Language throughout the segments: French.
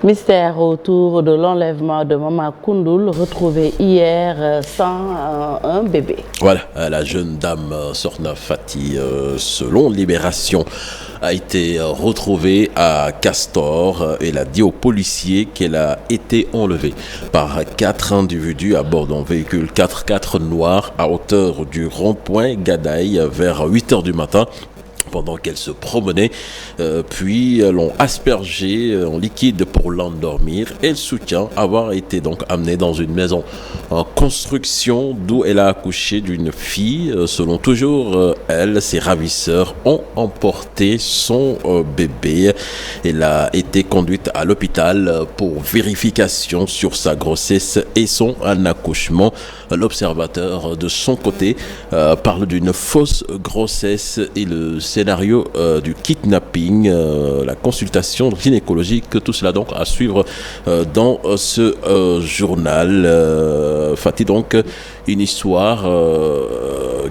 Mystère autour de l'enlèvement de Maman Koundoul, retrouvée hier sans un bébé. Voilà, la jeune dame Sorna Fati, selon Libération, a été retrouvée à Castor. Elle a dit aux policiers qu'elle a été enlevée par 4 individus à bord d'un véhicule 4x4 noir à hauteur du rond-point Gadaï vers 8h du matin. Pendant qu'elle se promenait, puis l'ont aspergée en liquide pour l'endormir. Elle soutient avoir été donc amenée dans une maison en construction d'où elle a accouché d'une fille. Selon toujours elle, ses ravisseurs ont emporté son bébé. Elle a été conduite à l'hôpital pour vérification sur sa grossesse et son accouchement. L'observateur de son côté parle d'une fausse grossesse et le scénario du kidnapping, la consultation gynécologique, tout cela donc à suivre dans ce journal. Fati, donc une histoire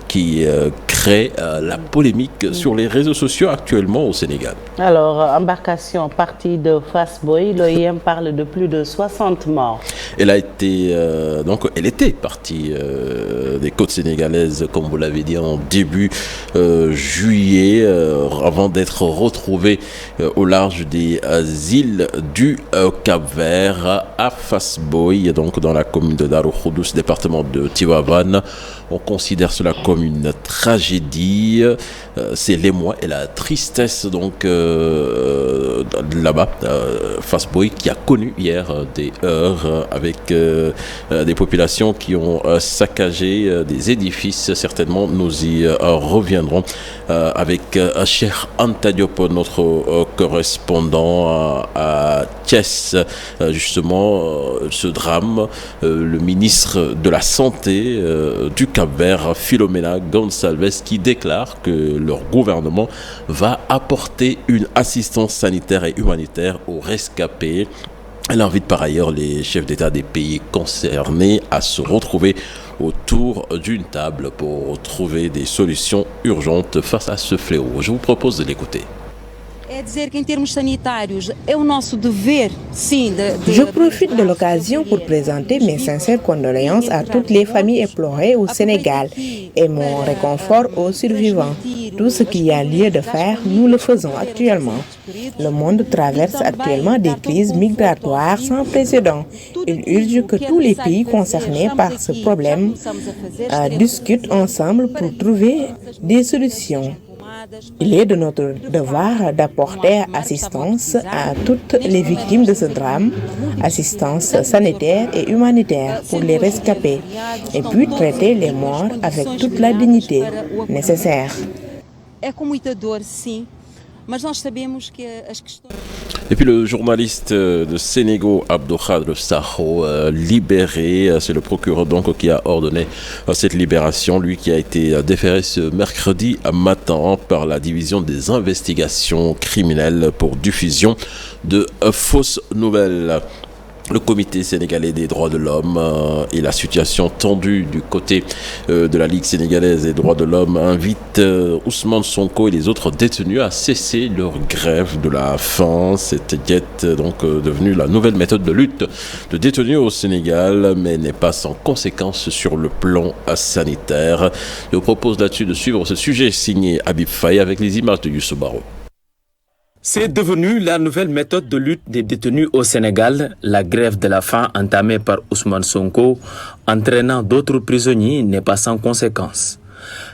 qui crée la polémique sur les réseaux sociaux actuellement au Sénégal. Alors, embarcation partie de Fass-Boye, l'OIM parle de plus de 60 morts. Elle a été elle était partie des côtes sénégalaises, comme vous l'avez dit, en début juillet, avant d'être retrouvée au large des îles du Cap-Vert à Fass-Boye, donc dans la commune de Darou Khoudoss, département de Tivaouane. On considère cela comme une tragédie. C'est l'émoi et la tristesse donc là-bas, Fass-Boye, qui a connu hier des heurts avec des populations qui ont saccagé des édifices. Certainement, nous y reviendrons avec Cheikh Anta Diop, notre correspondant à Thiès. Justement, ce drame, le ministre de la Santé du Cap-Vert, Philomena Gonçalves, qui déclare que leur gouvernement va apporter une assistance sanitaire et humanitaire aux rescapés. Elle invite par ailleurs les chefs d'État des pays concernés à se retrouver autour d'une table pour trouver des solutions urgentes face à ce fléau. Je vous propose de l'écouter. Je profite de l'occasion pour présenter mes sincères condoléances à toutes les familles éplorées au Sénégal et mon réconfort aux survivants. Tout ce qu'il y a lieu de faire, nous le faisons actuellement. Le monde traverse actuellement des crises migratoires sans précédent. Il urge que tous les pays concernés par ce problème discutent ensemble pour trouver des solutions. Il est de notre devoir d'apporter assistance à toutes les victimes de ce drame, assistance sanitaire et humanitaire pour les rescapés, et puis traiter les morts avec toute la dignité nécessaire. Et puis le journaliste de Sénégal, Abdou Khadre Sakho, libéré. C'est le procureur donc qui a ordonné cette libération, lui qui a été déféré ce mercredi matin par la division des investigations criminelles pour diffusion de fausses nouvelles. Le comité sénégalais des droits de l'homme et la situation tendue du côté de la Ligue sénégalaise des droits de l'homme invite Ousmane Sonko et les autres détenus à cesser leur grève de la faim. Cette diète donc devenue la nouvelle méthode de lutte de détenus au Sénégal, mais n'est pas sans conséquences sur le plan sanitaire. Je vous propose là-dessus de suivre ce sujet signé Habib Faye avec les images de Youssou Baro. C'est devenu la nouvelle méthode de lutte des détenus au Sénégal. La grève de la faim entamée par Ousmane Sonko, entraînant d'autres prisonniers, n'est pas sans conséquences.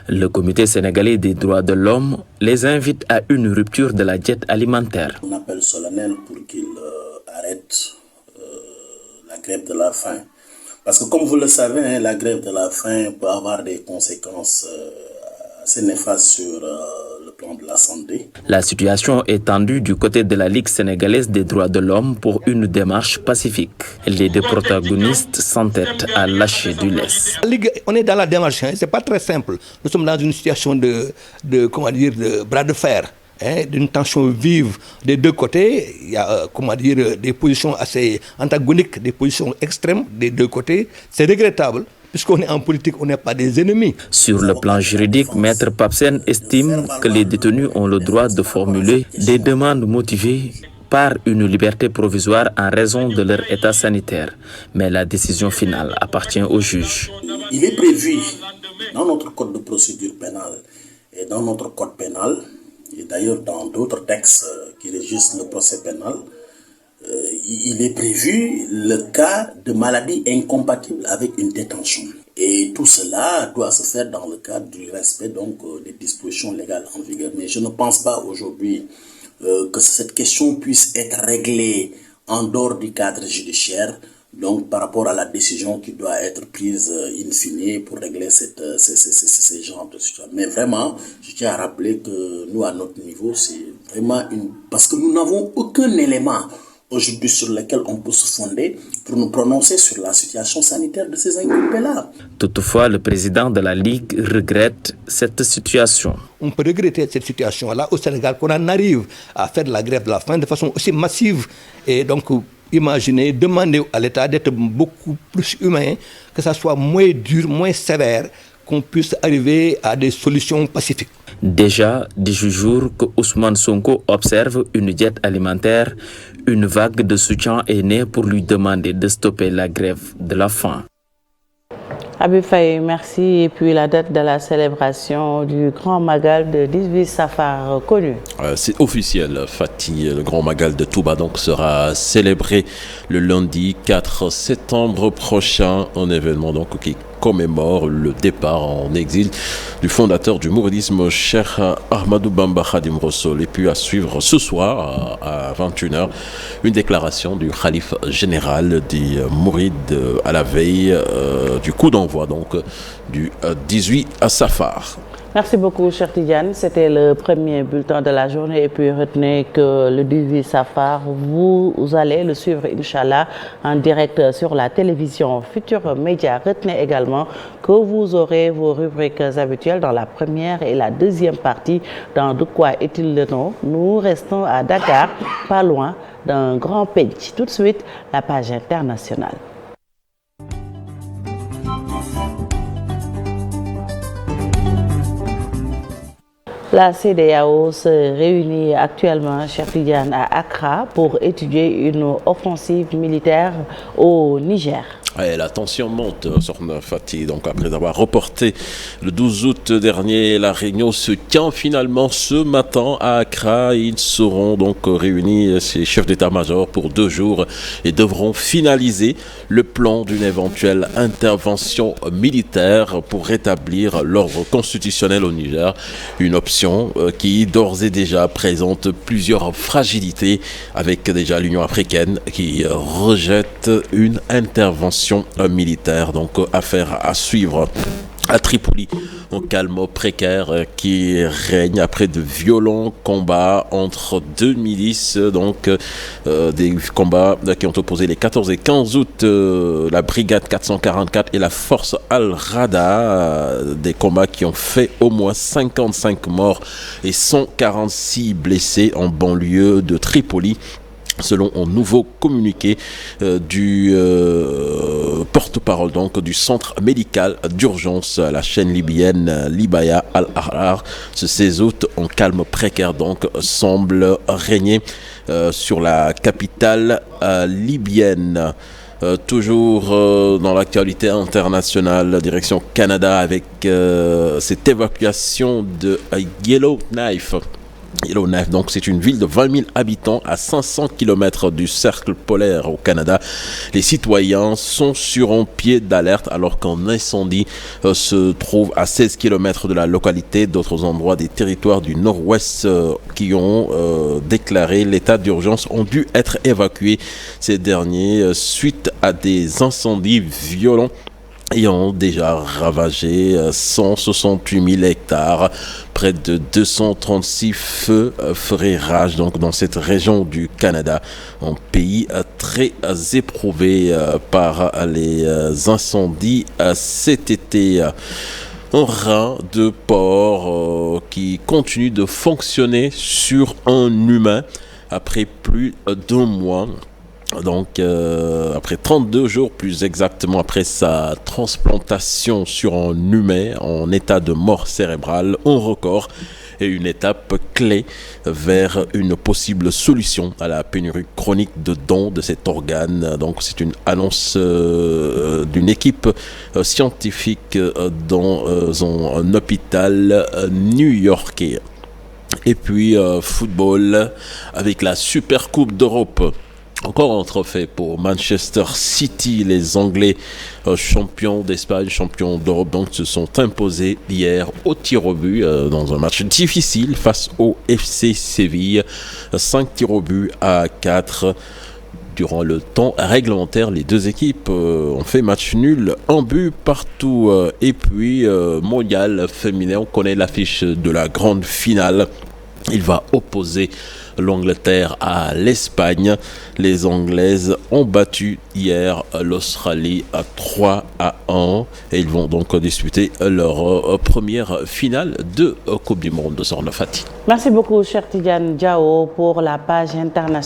Le comité sénégalais des droits de l'homme les invite à une rupture de la diète alimentaire. On appelle solennel pour qu'ils arrêtent la grève de la faim. Parce que comme vous le savez, la grève de la faim peut avoir des conséquences assez néfastes sur le plan de la santé. La situation est tendue du côté de la Ligue sénégalaise des droits de l'homme pour une démarche pacifique. Les deux protagonistes s'entêtent à lâcher du lest. La Ligue, on est dans la démarche, c'est pas très simple. Nous sommes dans une situation de bras de fer. D'une tension vive des deux côtés. Il y a des positions assez antagoniques, des positions extrêmes des deux côtés. C'est regrettable. Puisqu'on est en politique, on n'est pas des ennemis. Sur le plan juridique, Maître Papsen estime que les détenus ont le droit de formuler des demandes motivées par une liberté provisoire en raison de leur état sanitaire. Mais la décision finale appartient au juge. Il est prévu dans notre code de procédure pénale et dans notre code pénal, et d'ailleurs dans d'autres textes qui régissent le procès pénal, il est prévu le cas de maladie incompatible avec une détention. Et tout cela doit se faire dans le cadre du respect donc des dispositions légales en vigueur. Mais je ne pense pas aujourd'hui que cette question puisse être réglée en dehors du cadre judiciaire, donc par rapport à la décision qui doit être prise in fine pour régler ces genres de situations. Mais vraiment, je tiens à rappeler que nous, à notre niveau, c'est vraiment parce que nous n'avons aucun élément aujourd'hui sur lequel on peut se fonder pour nous prononcer sur la situation sanitaire de ces inculpés-là. Toutefois, le président de la Ligue regrette cette situation. On peut regretter cette situation-là au Sénégal, qu'on en arrive à faire de la grève de la faim de façon aussi massive. Et donc, imaginez, demander à l'État d'être beaucoup plus humain, que ça soit moins dur, moins sévère, qu'on puisse arriver à des solutions pacifiques. Déjà 18 jours que Ousmane Sonko observe une diète alimentaire, une vague de soutien est née pour lui demander de stopper la grève de la faim. Habib Faye, merci. Et puis la date de la célébration du Grand Magal de 18 Safar connu. C'est officiel, Fatih. Le Grand Magal de Touba donc sera célébré le lundi 4 septembre prochain. Un événement donc qui commémore le départ en exil du fondateur du mouridisme, Cheikh Ahmadou Bamba Khadim Rassoul. Et puis à suivre ce soir à 21h, une déclaration du Khalife général des Mourides à la veille du coup d'envoi donc du 18 Safar. Merci beaucoup, cher Tidiane. C'était le premier bulletin de la journée. Et puis, retenez que le 18 Safar, vous allez le suivre, Inch'Allah, en direct sur la télévision Futur Média. Retenez également que vous aurez vos rubriques habituelles dans la première et la deuxième partie. Dans De quoi est-il le nom? Nous restons à Dakar, pas loin d'un grand pays. Tout de suite, la page internationale. La CEDEAO se réunit actuellement, cher Tidiane, à Accra pour étudier une offensive militaire au Niger. Et la tension monte sur Fatih. Donc après avoir reporté le 12 août dernier, la réunion se tient finalement ce matin à Accra. Ils seront donc réunis, ces chefs d'état-major, pour 2 jours et devront finaliser le plan d'une éventuelle intervention militaire pour rétablir l'ordre constitutionnel au Niger. Une option qui d'ores et déjà présente plusieurs fragilités, avec déjà l'Union africaine qui rejette une intervention militaire. Donc affaire à suivre à Tripoli. Un calme précaire qui règne après de violents combats entre 2 milices, donc des combats qui ont opposé les 14 et 15 août la brigade 444 et la force Al-Rada, des combats qui ont fait au moins 55 morts et 146 blessés en banlieue de Tripoli, selon un nouveau communiqué du porte-parole donc du centre médical d'urgence à la chaîne libyenne Libaya Al-Ahrar. Ce 16 août, un calme précaire donc semble régner sur la capitale libyenne. Toujours dans l'actualité internationale, direction Canada avec cette évacuation de Yellowknife. Yellowknife, donc c'est une ville de 20 000 habitants à 500 km du cercle polaire au Canada. Les citoyens sont sur un pied d'alerte alors qu'un incendie se trouve à 16 km de la localité. D'autres endroits des territoires du nord-ouest qui ont déclaré l'état d'urgence ont dû être évacués, ces derniers, suite à des incendies violents ayant déjà ravagé 168 000 hectares. Près de 236 feux feraient rage donc dans cette région du Canada, un pays très éprouvé par les incendies cet été. Un rein de porc qui continue de fonctionner sur un humain après plus d'1 mois. Donc, après 32 jours, plus exactement après sa transplantation sur un humain en état de mort cérébrale, un record et une étape clé vers une possible solution à la pénurie chronique de dons de cet organe. Donc c'est une annonce d'une équipe scientifique dans un hôpital new-yorkais. Et puis football avec la Super Coupe d'Europe. Encore un trophée pour Manchester City. Les Anglais, champions d'Espagne, champions d'Europe, donc se sont imposés hier au tir au but dans un match difficile face au FC Séville. 5 tirs au but à 4. Durant le temps réglementaire, les deux équipes ont fait match nul, un but partout. Et puis, mondial féminin, on connaît l'affiche de la grande finale. Il va opposer l'Angleterre à l'Espagne. Les Anglaises ont battu hier l'Australie à 3-1 et ils vont donc disputer leur première finale de Coupe du Monde de Sornofati. Merci beaucoup, cher Tidiane Diao, pour la page internationale.